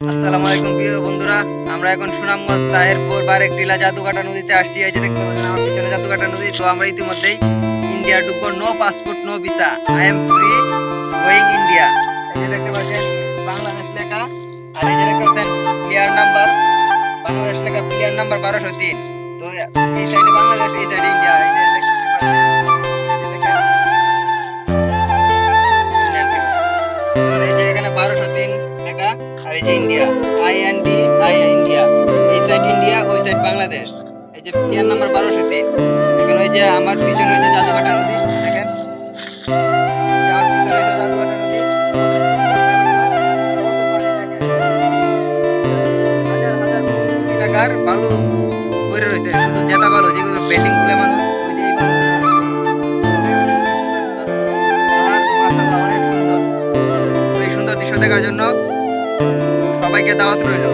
আসসালামু আলাইকুম প্রিয় বন্ধুরা, আমরা এখন সুনামগঞ্জ তাহেরপুর বারেকটিলা জাদুকাটা নদীতে আসছি। এই যে দেখতে পাচ্ছেন আমার পিছনে জাদুকাটা নদী। তো আমরা ইতিমধ্যেই ইন্ডিয়া ঢুকবো। No passport no visa, I am free going India. এই যে দেখতে পাচ্ছেন বাংলাদেশ লেখা, আর এই যে দেখতে পাচ্ছেন প্লেয়ার নাম্বার, বাংলাদেশ লেখা প্লেয়ার নাম্বার 1203। তো এই সাইডে বাংলাদেশ, এই সাইডে ইন্ডিয়া। এই যে দেখতে পাচ্ছেন, এই যে দেখেন, এই যে এখানে 1203 লেখা, আর এই যে ইন্ডিয়া, IND, ইন্ডিয়া। এই সাইড ইন্ডিয়া, ওই সাইড বাংলাদেশ। এই যে প্লেয়ার নাম্বার 1203। এখন ওই যে আমার পিছনে ওই যে জাদুঘাটা নদী দেখেন, আমার পিছনে ওই যে জাদুঘাটা নদী। হাজার হাজার কোটি টাকার বালু পড়ে রয়েছে, শুধু জেতা বালু, যেগুলো পেন্টিং তুলে মানুষ ওই যে এই বালুগুলো রয়েছে। আর মাশাআল্লাহ অনেক সুন্দর। এই সুন্দর দৃশ্য দেখার জন্য সবাইকে দাওয়াত রইল।